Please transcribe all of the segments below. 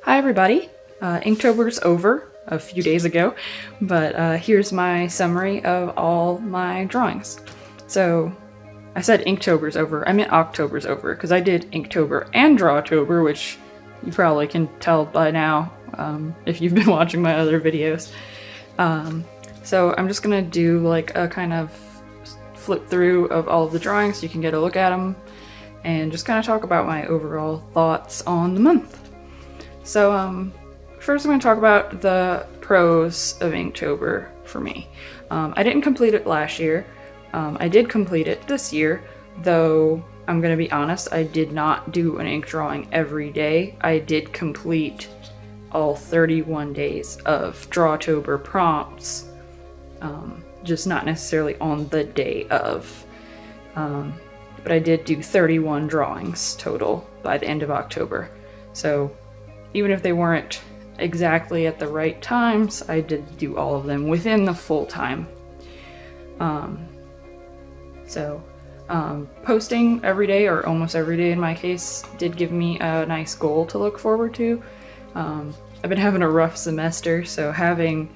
Hi everybody! Inktober's over a few days ago, but here's my summary of all my drawings. So, I said Inktober's over, I meant October's over, because I did Inktober and Drawtober, which you probably can tell by now if you've been watching my other videos. So I'm just gonna do like a kind of flip through of all of the drawings so you can get a look at them, and just kind of talk about my overall thoughts on the month. So first I'm going to talk about the pros of Inktober for me. I didn't complete it last year. I did complete it this year, though I'm going to be honest, I did not do an ink drawing every day. I did complete all 31 days of Drawtober prompts, just not necessarily on the day of. But I did do 31 drawings total by the end of October. So even if they weren't exactly at the right times, I did do all of them within the full time. Posting every day, or almost every day in my case, did give me a nice goal to look forward to. I've been having a rough semester, so having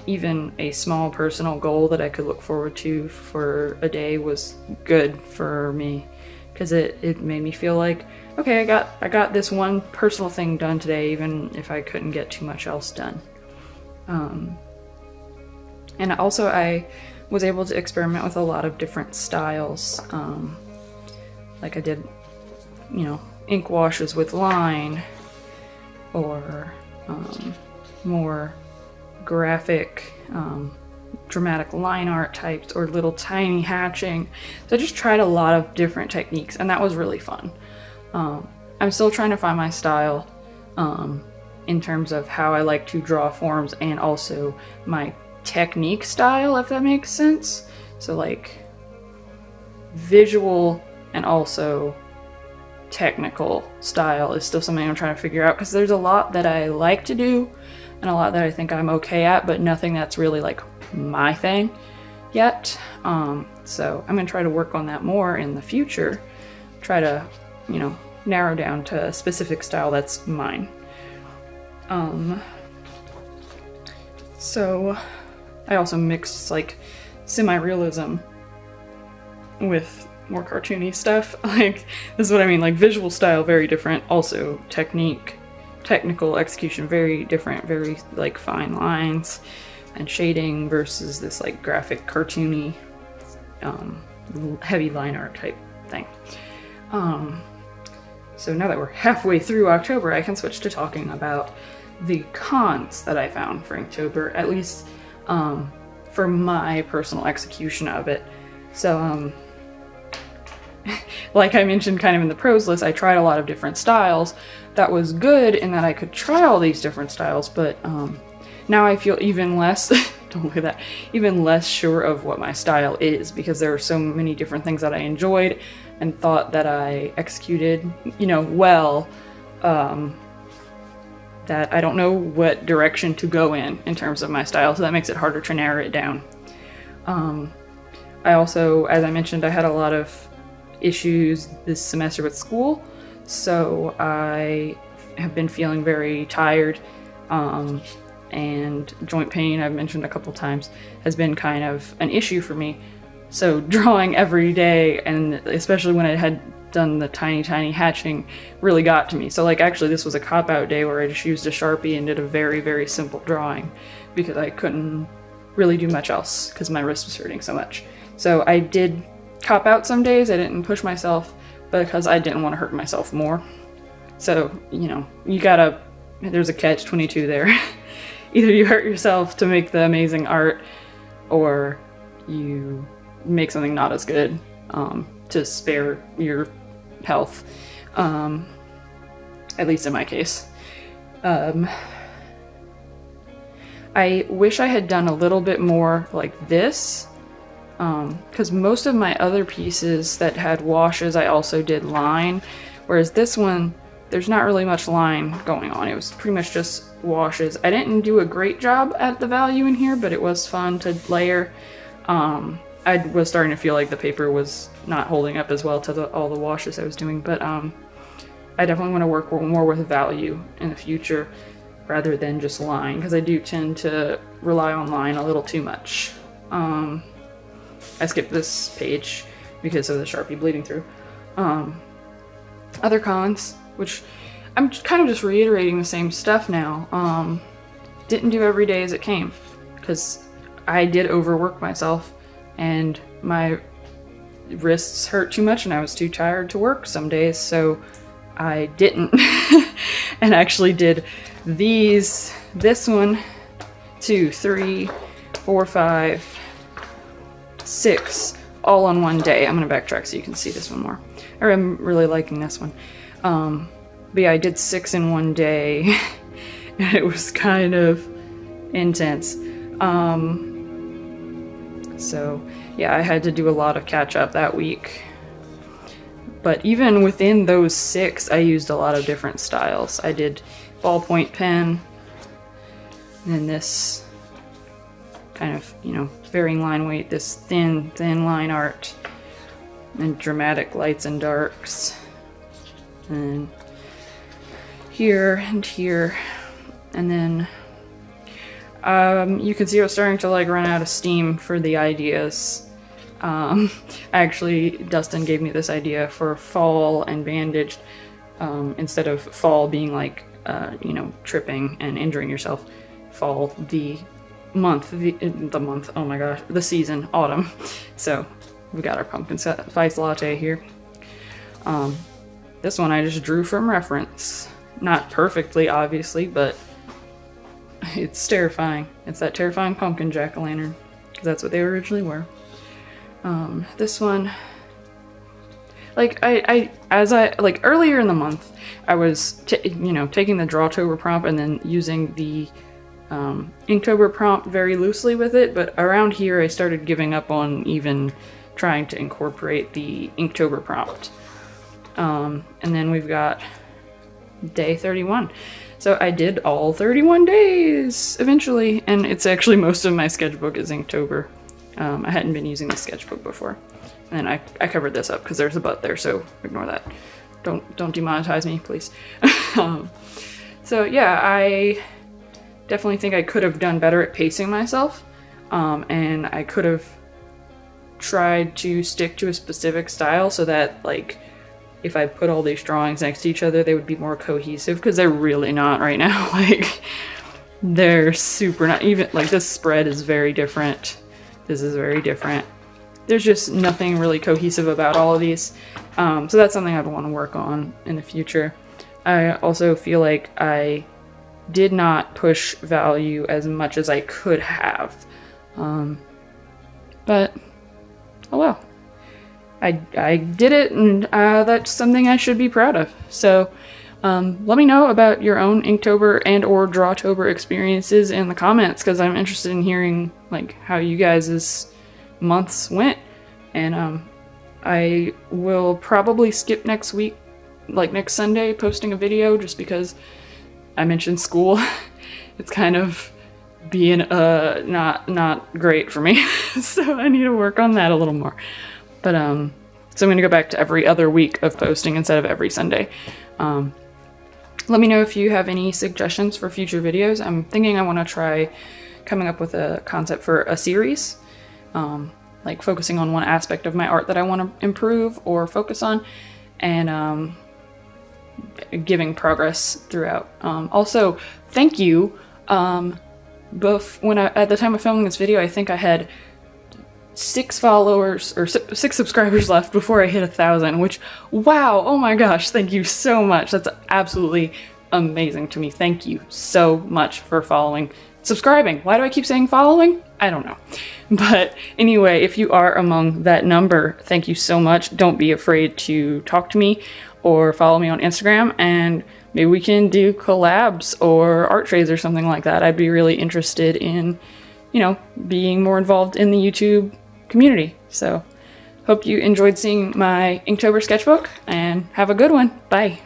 even a small personal goal that I could look forward to for a day was good for me, because it made me feel like, okay, I got this one personal thing done today, even if I couldn't get too much else done. And also I was able to experiment with a lot of different styles. Like I did, ink washes with line, or more graphic, dramatic line art types, or little tiny hatching. So I just tried a lot of different techniques, and that was really fun. I'm still trying to find my style in terms of how I like to draw forms, and also my technique style, if that makes sense. So like visual and also technical style is still something I'm trying to figure out, because there's a lot that I like to do and a lot that I think I'm okay at, but nothing that's really like my thing yet. So I'm gonna try to work on that more in the future, try to narrow down to a specific style that's mine. So I also mix like semi-realism with more cartoony stuff. Like, this is what I mean, like visual style very different, also technical execution very different, very like fine lines and shading versus this like graphic cartoony heavy line art type thing. So now that we're halfway through October, I can switch to talking about the cons that I found for Inktober, at least for my personal execution of it. So like I mentioned kind of in the pros list, I tried a lot of different styles. That was good in that I could try all these different styles, but now I feel even less don't look at that, even less sure of what my style is, because there are so many different things that I enjoyed and thought that I executed, well, that I don't know what direction to go in terms of my style, so that makes it harder to narrow it down. I also, as I mentioned, I had a lot of issues this semester with school, so I have been feeling very tired, and joint pain, I've mentioned a couple times, has been kind of an issue for me. So drawing every day, and especially when I had done the tiny hatching, really got to me. So like actually this was a cop-out day where I just used a Sharpie and did a very simple drawing, because I couldn't really do much else because my wrist was hurting so much. So I did cop out some days, I didn't push myself because I didn't want to hurt myself more. So, there's a catch-22 there. Either you hurt yourself to make the amazing art, or you make something not as good to spare your health, at least in my case. I wish I had done a little bit more like this, because most of my other pieces that had washes I also did line, whereas this one there's not really much line going on. It was pretty much just washes. I didn't do a great job at the value in here, but it was fun to layer. I was starting to feel like the paper was not holding up as well to all the washes I was doing, but I definitely want to work more with value in the future rather than just line, because I do tend to rely on line a little too much. I skipped this page because of the Sharpie bleeding through. Other cons, which I'm kind of just reiterating the same stuff now. Didn't do every day as it came, because I did overwork myself and my wrists hurt too much and I was too tired to work some days, so I didn't. And actually did this 1, 2, 3, 4, 5, 6 all on one day. I'm gonna backtrack so you can see this one more. I'm really liking this one. But yeah, I did 6 in one day. And it was kind of intense. So yeah, I had to do a lot of catch up that week. But even within those 6, I used a lot of different styles. I did ballpoint pen, and then this kind of, you know, varying line weight, this thin line art, and dramatic lights and darks, and here and here. And then you can see I was starting to like run out of steam for the ideas. Actually, Dustin gave me this idea for fall and bandaged, instead of fall being like, you know, tripping and injuring yourself. Fall, the month, oh my gosh, the season, autumn. So we got our pumpkin spice latte here. This one I just drew from reference. Not perfectly, obviously, but it's terrifying. It's that terrifying pumpkin jack-o'-lantern, because that's what they originally were. This one, like like earlier in the month, I was you know, taking the Drawtober prompt and then using the Inktober prompt very loosely with it, but around here I started giving up on even trying to incorporate the Inktober prompt. And then we've got day 31. So I did all 31 days eventually, and it's actually most of my sketchbook is Inktober. I hadn't been using the sketchbook before. And then I covered this up because there's a but there, so ignore that. Don't demonetize me, please. So yeah, I definitely think I could have done better at pacing myself, and I could have tried to stick to a specific style so that, like, if I put all these drawings next to each other, they would be more cohesive, because they're really not right now. Like, they're super not even, like, this spread is very different. This is very different. There's just nothing really cohesive about all of these. So that's something I'd want to work on in the future. I also feel like I did not push value as much as I could have. But, oh well. I did it, and that's something I should be proud of. So let me know about your own Inktober and or Drawtober experiences in the comments, because I'm interested in hearing like how you guys' months went. And I will probably skip next week, like next Sunday, posting a video, just because I mentioned school. It's kind of being not great for me. So I need to work on that a little more. But so I'm gonna go back to every other week of posting instead of every Sunday. Let me know if you have any suggestions for future videos. I'm thinking I want to try coming up with a concept for a series, like focusing on one aspect of my art that I want to improve or focus on, and giving progress throughout. Also, thank you. At the time of filming this video, I think I had 6 followers or 6 subscribers left before I hit 1,000, which, wow, oh my gosh, thank you so much. That's absolutely amazing to me. Thank you so much for subscribing. Why do I keep saying following? I don't know. But anyway, if you are among that number, thank you so much. Don't be afraid to talk to me or follow me on Instagram, and maybe we can do collabs or art trades or something like that. I'd be really interested in, you know, being more involved in the YouTube community. So hope you enjoyed seeing my Inktober sketchbook, and have a good one. Bye.